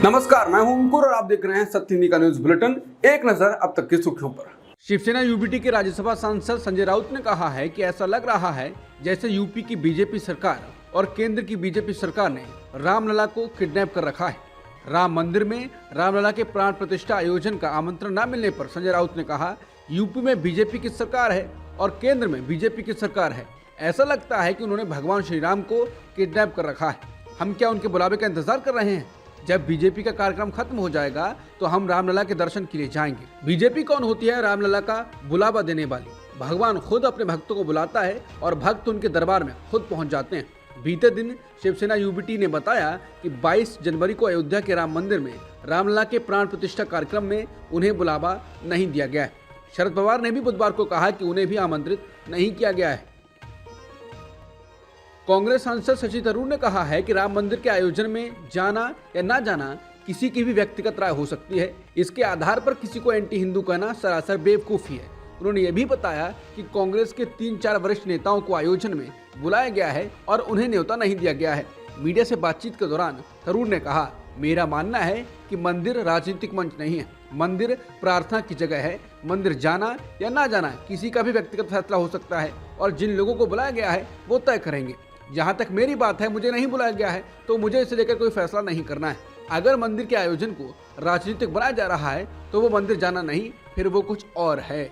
नमस्कार, मैं हूं अंकुर और आप देख रहे हैं सत्य हिंदी का न्यूज बुलेटिन। एक नजर अब तक की सुर्खियों पर। शिवसेना यूबीटी के राज्यसभा सांसद संजय राउत ने कहा है कि ऐसा लग रहा है जैसे यूपी की बीजेपी सरकार और केंद्र की बीजेपी सरकार ने रामलला को किडनैप कर रखा है। राम मंदिर में रामलला के प्राण प्रतिष्ठा आयोजन का आमंत्रण न मिलने पर संजय राउत ने कहा, यूपी में बीजेपी की सरकार है और केंद्र में बीजेपी की सरकार है। ऐसा लगता है कि उन्होंने भगवान श्री राम को किडनैप कर रखा है। हम क्या उनके बुलावे का इंतजार कर रहे हैं? जब बीजेपी का कार्यक्रम खत्म हो जाएगा तो हम रामलला के दर्शन के लिए जाएंगे। बीजेपी कौन होती है? रामलला का बुलावा देने वाली। भगवान खुद अपने भक्तों को बुलाता है और भक्त उनके दरबार में खुद पहुंच जाते हैं। बीते दिन शिवसेना यूबीटी ने बताया कि 22 जनवरी को अयोध्या के राम मंदिर में रामलला के प्राण प्रतिष्ठा कार्यक्रम में उन्हें बुलावा नहीं दिया गया है। शरद पवार ने भी बुधवार को कहा कि उन्हें भी आमंत्रित नहीं किया गया है। कांग्रेस सांसद शशि थरूर ने कहा है कि राम मंदिर के आयोजन में जाना या ना जाना किसी की भी व्यक्तिगत राय हो सकती है। इसके आधार पर किसी को एंटी हिंदू कहना सरासर बेवकूफ़ी है। उन्होंने ये भी बताया कि कांग्रेस के 3-4 वरिष्ठ नेताओं को आयोजन में बुलाया गया है और उन्हें न्योता नहीं दिया गया है। मीडिया से बातचीत के दौरान थरूर ने कहा, मेरा मानना है कि मंदिर राजनीतिक मंच नहीं है, मंदिर प्रार्थना की जगह है। मंदिर जाना या ना जाना किसी का भी व्यक्तिगत फैसला हो सकता है और जिन लोगों को बुलाया गया है वो तय करेंगे। जहाँ तक मेरी बात है, मुझे नहीं बुलाया गया है तो मुझे इसे लेकर कोई फैसला नहीं करना है। अगर मंदिर के आयोजन को राजनीतिक बनाया जा रहा है तो वो मंदिर जाना नहीं, फिर वो कुछ और है।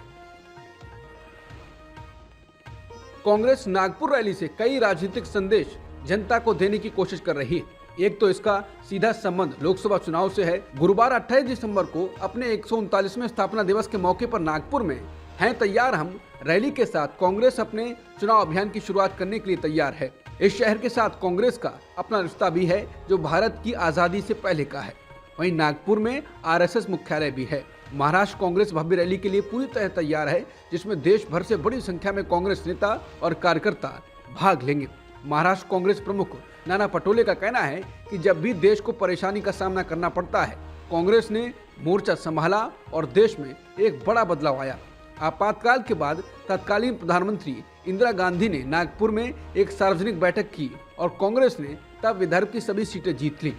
कांग्रेस नागपुर रैली से कई राजनीतिक संदेश जनता को देने की कोशिश कर रही है। एक तो इसका सीधा संबंध लोकसभा चुनाव से है। गुरुवार 28 दिसंबर को अपने 139वें स्थापना दिवस के मौके पर नागपुर में हैं तैयार हम रैली के साथ कांग्रेस अपने चुनाव अभियान की शुरुआत करने के लिए तैयार है। इस शहर के साथ कांग्रेस का अपना रिश्ता भी है जो भारत की आज़ादी से पहले का है। वहीं नागपुर में आरएसएस मुख्यालय भी है। महाराष्ट्र कांग्रेस भव्य रैली के लिए पूरी तरह तैयार है, जिसमें देश भर से बड़ी संख्या में कांग्रेस नेता और कार्यकर्ता भाग लेंगे। महाराष्ट्र कांग्रेस प्रमुख नाना पटोले का कहना है कि जब भी देश को परेशानी का सामना करना पड़ता है, कांग्रेस ने मोर्चा संभाला और देश में एक बड़ा बदलाव आया। आपातकाल के बाद तत्कालीन प्रधानमंत्री इंदिरा गांधी ने नागपुर में एक सार्वजनिक बैठक की और कांग्रेस ने तब विदर्भ की सभी सीटें जीत ली।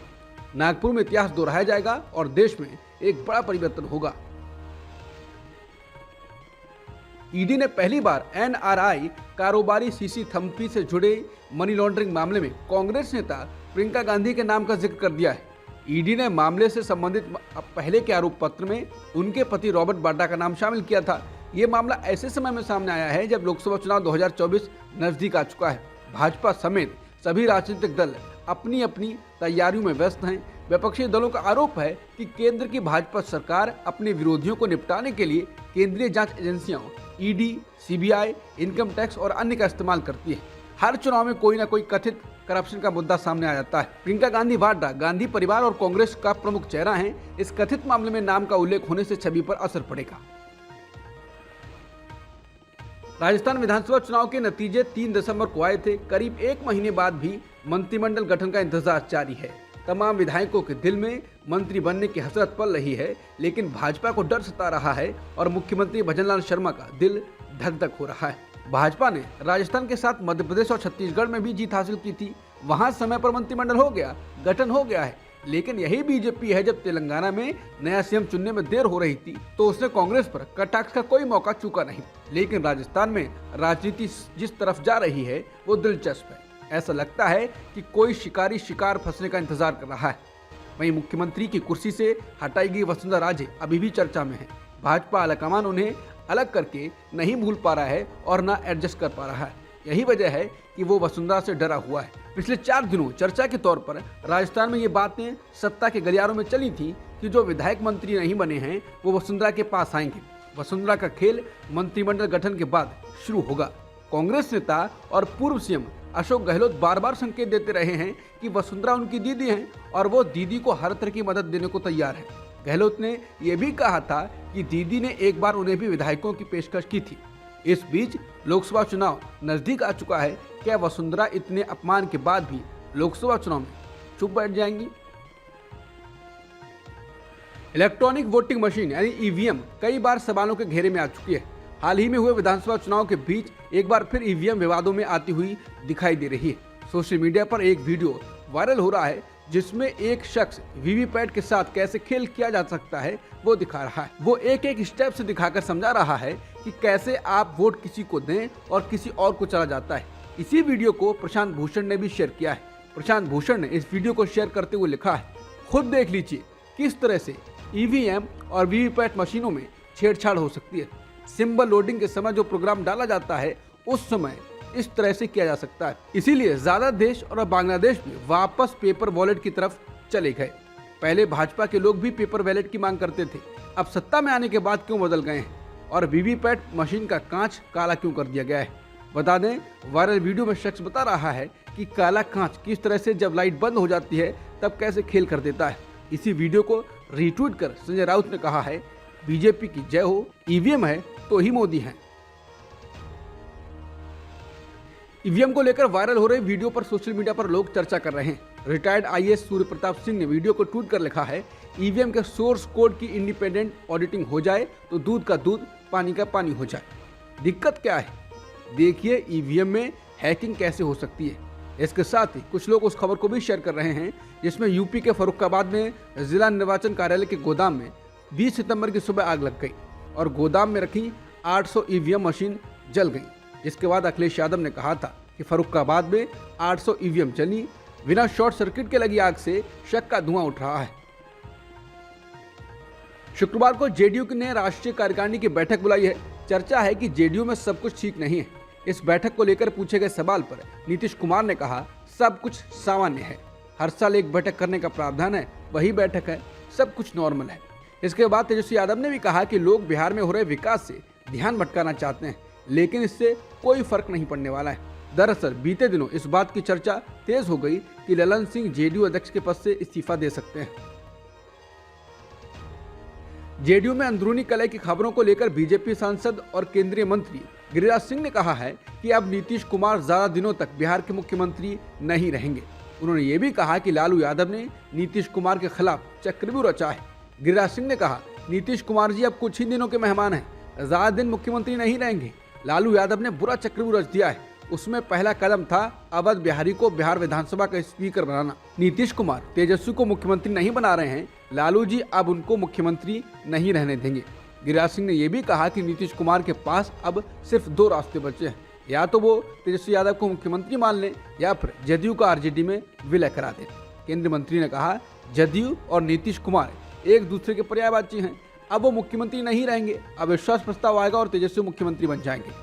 नागपुर में इतिहास दोहराया जाएगा और देश में एक बड़ा परिवर्तन होगा। ईडी ने पहली बार एनआरआई कारोबारी सीसी थम्पी से जुड़े मनी लॉन्ड्रिंग मामले में कांग्रेस नेता प्रियंका गांधी के नाम का जिक्र कर दिया है। ईडी ने मामले से संबंधित पहले के आरोप पत्र में उनके पति रॉबर्ट वाड्रा का नाम शामिल किया था। ये मामला ऐसे समय में सामने आया है जब लोकसभा चुनाव 2024 नजदीक आ चुका है। भाजपा समेत सभी राजनीतिक दल अपनी अपनी तैयारियों में व्यस्त हैं। विपक्षी दलों का आरोप है कि केंद्र की भाजपा सरकार अपने विरोधियों को निपटाने के लिए केंद्रीय जांच एजेंसियों ईडी, सीबीआई, इनकम टैक्स और अन्य का इस्तेमाल करती है। हर चुनाव में कोई ना कोई कथित करप्शन का मुद्दा सामने आ जाता है। प्रियंका गांधी वाड्रा गांधी परिवार और कांग्रेस का प्रमुख चेहरा हैं। इस कथित मामले में नाम का उल्लेख होने से छवि पर असर पड़ेगा। राजस्थान विधानसभा चुनाव के नतीजे 3 दिसंबर को आए थे। करीब 1 महीने बाद भी मंत्रिमंडल गठन का इंतजार जारी है। तमाम विधायकों के दिल में मंत्री बनने की हसरत पल रही है, लेकिन भाजपा को डर सता रहा है और मुख्यमंत्री भजनलाल शर्मा का दिल धक धक हो रहा है। भाजपा ने राजस्थान के साथ मध्य प्रदेश और छत्तीसगढ़ में भी जीत हासिल की थी। वहां समय पर मंत्रिमंडल हो गया, गठन हो गया है। लेकिन यही बीजेपी है जब तेलंगाना में नया सीएम चुनने में देर हो रही थी तो उसने कांग्रेस पर कटाक्ष का कोई मौका चूका नहीं। लेकिन राजस्थान में राजनीति जिस तरफ जा रही है वो दिलचस्प है। ऐसा लगता है कि कोई शिकारी शिकार फंसने का इंतजार कर रहा है। वहीं मुख्यमंत्री की कुर्सी से हटाई गई वसुंधरा राजे अभी भी चर्चा में है। भाजपा आलाकमान उन्हें अलग करके नहीं भूल पा रहा है और ना एडजस्ट कर पा रहा है। यही वजह है कि वो वसुंधरा से डरा हुआ है। पिछले 4 दिनों चर्चा के तौर पर राजस्थान में ये बातें सत्ता के गलियारों में चली थी कि जो विधायक मंत्री नहीं बने हैं वो वसुंधरा के पास आएंगे। वसुंधरा का खेल मंत्रिमंडल गठन के बाद शुरू होगा। कांग्रेस नेता और पूर्व सीएम अशोक गहलोत बार बार संकेत देते रहे हैं कि वसुंधरा उनकी दीदी हैं और वो दीदी को हर तरह की मदद देने को तैयार है। गहलोत ने यह भी कहा था कि दीदी ने एक बार उन्हें भी विधायकों की पेशकश की थी। इस बीच लोकसभा चुनाव नजदीक आ चुका है। क्या वसुंधरा इतने अपमान के बाद भी लोकसभा चुनाव में चुप बैठ जाएंगी? इलेक्ट्रॉनिक वोटिंग मशीन यानी ईवीएम कई बार सवालों के घेरे में आ चुकी है। हाल ही में हुए विधानसभा चुनाव के बीच एक बार फिर ईवीएम विवादों में आती हुई दिखाई दे रही है। सोशल मीडिया पर एक वीडियो वायरल हो रहा है जिसमें एक शख्स वीवीपैट के साथ कैसे खेल किया जा सकता है वो दिखा रहा है। वो एक एक स्टेप से दिखाकर समझा रहा है कि कैसे आप वोट किसी को दें और किसी और को चला जाता है। इसी वीडियो को प्रशांत भूषण ने भी शेयर किया है। प्रशांत भूषण ने इस वीडियो को शेयर करते हुए लिखा है, खुद देख लीजिए किस तरह से ईवीएम और वीवीपैट मशीनों में छेड़छाड़ हो सकती है। सिंबल लोडिंग के समय जो प्रोग्राम डाला जाता है उस समय इस तरह से किया जा सकता है। इसीलिए ज्यादा देश और बांग्लादेश भी वापस पेपर वॉलेट की तरफ चले गए। पहले भाजपा के लोग भी पेपर वॉलेट की मांग करते थे, अब सत्ता में आने के बाद क्यों बदल गए हैं और वीवीपैट मशीन का कांच काला क्यों कर दिया गया है। बता दें, वायरल वीडियो में शख्स बता रहा है कि काला कांच किस तरह से जब लाइट बंद हो जाती है तब कैसे खेल कर देता है। इसी वीडियो को रीट्वीट कर संजय राउत ने कहा है, बीजेपी की जय हो, ईवीएम है तो ही मोदी है। ईवीएम को लेकर वायरल हो रहे वीडियो पर सोशल मीडिया पर लोग चर्चा कर रहे हैं। रिटायर्ड आईएएस सूर्य प्रताप सिंह ने वीडियो को ट्वीट कर लिखा है, ईवीएम के सोर्स कोड की इंडिपेंडेंट ऑडिटिंग हो जाए तो दूध का दूध, पानी का पानी हो जाए। दिक्कत क्या है? देखिए ईवीएम में हैकिंग कैसे हो सकती है। इसके साथ ही कुछ लोग उस खबर को भी शेयर कर रहे हैं जिसमें यूपी के फर्रुखाबाद में जिला निर्वाचन कार्यालय के गोदाम में 20 सितंबर की सुबह आग लग गई और गोदाम में रखी 800 ईवीएम मशीन जल गई। जिसके बाद अखिलेश यादव ने कहा था कि फर्रुखाबाद में 800 ईवीएम चली, बिना शॉर्ट सर्किट के लगी आग से शक का धुआं उठ रहा है। शुक्रवार को जेडीयू ने राष्ट्रीय कार्यकारिणी की बैठक बुलाई है। चर्चा है कि जेडीयू में सब कुछ ठीक नहीं है। इस बैठक को लेकर पूछे गए सवाल पर नीतीश कुमार ने कहा, सब कुछ सामान्य है, हर साल एक बैठक करने का प्रावधान है, वही बैठक है, सब कुछ नॉर्मल है। इसके बाद तेजस्वी यादव ने भी कहा कि लोग बिहार में हो रहे विकास से ध्यान भटकाना चाहते हैं, लेकिन इससे कोई फर्क नहीं पड़ने वाला है। दरअसल बीते दिनों इस बात की चर्चा तेज हो गई कि ललन सिंह जेडीयू अध्यक्ष के पद से इस्तीफा दे सकते हैं। जेडीयू में अंदरूनी कलह की खबरों को लेकर बीजेपी सांसद और केंद्रीय मंत्री गिरिराज सिंह ने कहा है कि अब नीतीश कुमार ज्यादा दिनों तक बिहार के मुख्यमंत्री नहीं रहेंगे। उन्होंने ये भी कहा कि लालू यादव ने नीतीश कुमार के खिलाफ चक्रव्यूह रचा है। गिरिराज सिंह ने कहा, नीतीश कुमार जी अब कुछ ही दिनों के मेहमान हैं, ज्यादा दिन मुख्यमंत्री नहीं रहेंगे। लालू यादव ने बुरा चक्रव्यूह रच दिया है, उसमें पहला कदम था अवध बिहारी को बिहार विधानसभा का स्पीकर बनाना। नीतीश कुमार तेजस्वी को मुख्यमंत्री नहीं बना रहे हैं, लालू जी अब उनको मुख्यमंत्री नहीं रहने देंगे। गिरिराज सिंह ने यह भी कहा कि नीतीश कुमार के पास अब सिर्फ 2 रास्ते बचे हैं, या तो वो तेजस्वी यादव को मुख्यमंत्री मान लें या फिर जदयू का आरजेडी में विलय करा दें। केंद्रीय मंत्री ने कहा, जदयू और नीतीश कुमार एक दूसरे के पर्यायवाची हैं, अब वो मुख्यमंत्री नहीं रहेंगे, अब विश्वास प्रस्ताव आएगा और तेजस्वी मुख्यमंत्री बन जाएंगे।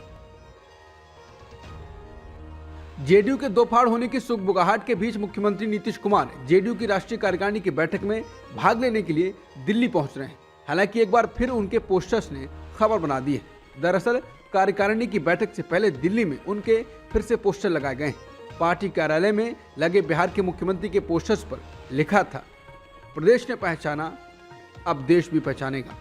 जेडीयू के 2 फाड़ होने की सुगबुगाहट के बीच मुख्यमंत्री नीतीश कुमार जेडीयू की राष्ट्रीय कार्यकारिणी की बैठक में भाग लेने के लिए दिल्ली पहुंच रहे हैं। हालांकि एक बार फिर उनके पोस्टर्स ने खबर बना दी है। दरअसल कार्यकारिणी की बैठक से पहले दिल्ली में उनके फिर से पोस्टर लगाए गए। पार्टी कार्यालय में लगे बिहार के मुख्यमंत्री के पोस्टर्स पर लिखा था, प्रदेश ने पहचाना, अब देश भी पहचानेगा।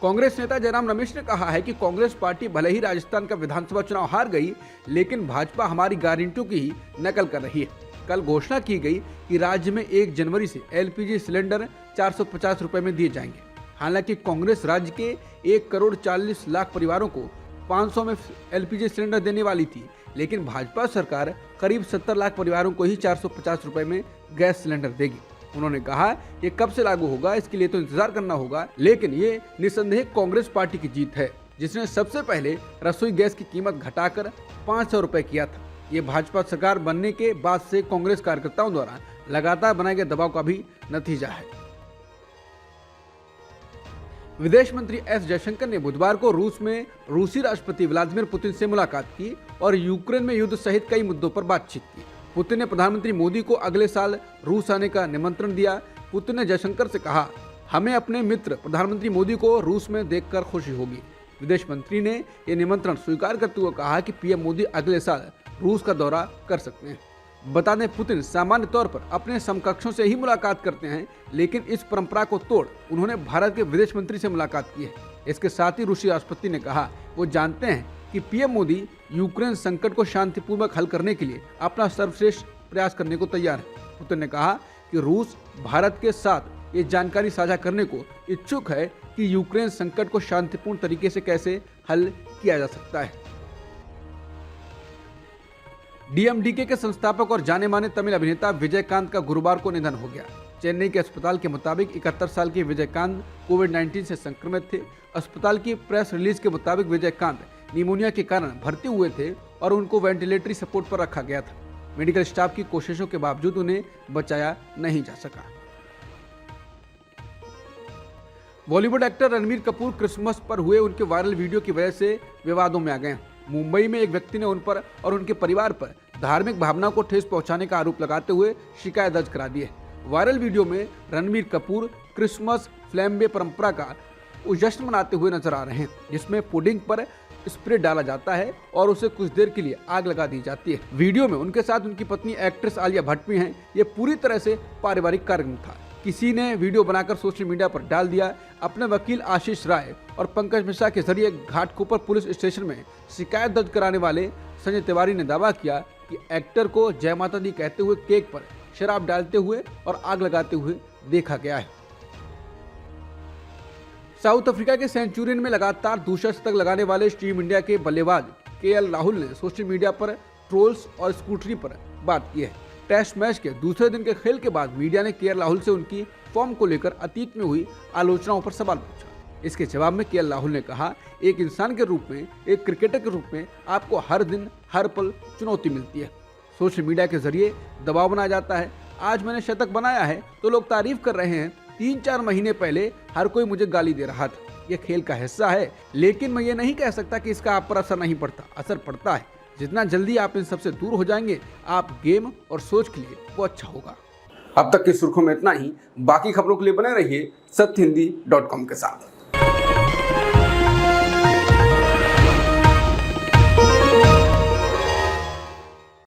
कांग्रेस नेता जयराम रमेश ने कहा है कि कांग्रेस पार्टी भले ही राजस्थान का विधानसभा चुनाव हार गई, लेकिन भाजपा हमारी गारंटियों की ही नकल कर रही है। कल घोषणा की गई कि राज्य में 1 जनवरी से एलपीजी सिलेंडर 450 रुपए में दिए जाएंगे। हालांकि कांग्रेस राज्य के 1,40,00,000 परिवारों को 500 में एलपीजी सिलेंडर देने वाली थी, लेकिन भाजपा सरकार करीब 70 लाख परिवारों को ही 450 रुपए में गैस सिलेंडर देगी। उन्होंने कहा, ये कब से लागू होगा इसके लिए तो इंतजार करना होगा, लेकिन ये निसंदेह कांग्रेस पार्टी की जीत है, जिसने सबसे पहले रसोई गैस की कीमत घटाकर 500 रुपए किया था। ये भाजपा सरकार बनने के बाद से कांग्रेस कार्यकर्ताओं द्वारा लगातार बनाए गए दबाव का भी नतीजा है। विदेश मंत्री एस जयशंकर ने बुधवार को रूस में रूसी राष्ट्रपति व्लादिमीर पुतिन से मुलाकात की और यूक्रेन में युद्ध सहित कई मुद्दों पर बातचीत की। पुतिन ने प्रधानमंत्री मोदी को अगले साल रूस आने का निमंत्रण दिया। पुतिन ने जयशंकर से कहा, हमें अपने मित्र प्रधानमंत्री मोदी को रूस में देखकर खुशी होगी। विदेश मंत्री ने यह निमंत्रण स्वीकार करते हुए कहा कि पीएम मोदी अगले साल रूस का दौरा कर सकते हैं। बता दें, पुतिन सामान्य तौर पर अपने समकक्षों से ही मुलाकात करते हैं, लेकिन इस परंपरा को तोड़ उन्होंने भारत के विदेश मंत्री से मुलाकात की है। इसके साथ ही रूसी राष्ट्रपति ने कहा, वो जानते हैं कि पीएम मोदी यूक्रेन संकट को शांतिपूर्वक हल करने के लिए अपना सर्वश्रेष्ठ प्रयास करने को तैयार है। पुतिन ने कहा कि रूस भारत के साथ ये जानकारी साझा करने को इच्छुक है कि यूक्रेन संकट को शांतिपूर्ण तरीके से कैसे हल किया जा सकता है। डीएमडीके के संस्थापक और जाने माने तमिल अभिनेता विजयकांत का गुरुवार को निधन हो गया। चेन्नई के अस्पताल के मुताबिक 71 साल के विजयकांत कोविड-19 से संक्रमित थे। अस्पताल की प्रेस रिलीज के मुताबिक विजयकांत निमोनिया के कारण भर्ती हुए थे और उनको वेंटिलेटरी सपोर्ट पर रखा गया था। मेडिकल स्टाफ की कोशिशों के बावजूद उन्हें बचाया नहीं जा सका। बॉलीवुड एक्टर रणबीर कपूर क्रिसमस पर हुए उनके वायरल वीडियो की वजह से विवादों में आ गए। मुंबई में एक व्यक्ति ने उन पर और उनके परिवार पर धार्मिक भावना को ठेस पहुंचाने का आरोप लगाते हुए शिकायत दर्ज करा दी है। वायरल वीडियो में रणबीर कपूर क्रिसमस फ्लैम्बे परंपरा का जश्न मनाते हुए नजर आ रहे हैं, जिसमें पुडिंग पर स्प्रे डाला जाता है और उसे कुछ देर के लिए आग लगा दी जाती है। वीडियो में उनके साथ उनकी पत्नी एक्ट्रेस आलिया भट्ट भी हैं। ये पूरी तरह से पारिवारिक कार्यक्रम था। किसी ने वीडियो बनाकर सोशल मीडिया पर डाल दिया। अपने वकील आशीष राय और पंकज मिश्रा के जरिए घाटकोपर पुलिस स्टेशन में शिकायत दर्ज कराने वाले संजय तिवारी ने दावा किया कि एक्टर को जय माता दी कहते हुए केक पर शराब डालते हुए और आग लगाते हुए देखा गया है। साउथ अफ्रीका के सेंचुरियन में लगातार दूसरा शतक लगाने वाले टीम इंडिया के बल्लेबाज केएल राहुल ने सोशल मीडिया पर ट्रोल्स और स्कूटरी पर बात की है। टेस्ट मैच के दूसरे दिन के खेल के बाद मीडिया ने केएल राहुल से उनकी फॉर्म को लेकर अतीत में हुई आलोचनाओं पर सवाल पूछा। इसके जवाब में केएल राहुल ने कहा, एक इंसान के रूप में, एक क्रिकेटर के रूप में आपको हर दिन हर पल चुनौती मिलती है। सोशल मीडिया के जरिए दबाव बनाया जाता है। आज मैंने शतक बनाया है तो लोग तारीफ कर रहे हैं। 3-4 महीने पहले हर कोई मुझे गाली दे रहा था। यह खेल का हिस्सा है, लेकिन मैं ये नहीं कह सकता कि इसका आप पर असर नहीं पड़ता। असर पड़ता है। जितना जल्दी आप इन सबसे दूर हो जाएंगे, आप गेम और सोच के लिए वो अच्छा होगा। अब तक की सुर्खियों में इतना ही। बाकी खबरों के लिए बने रहिए सत्यहिंदी.com के साथ।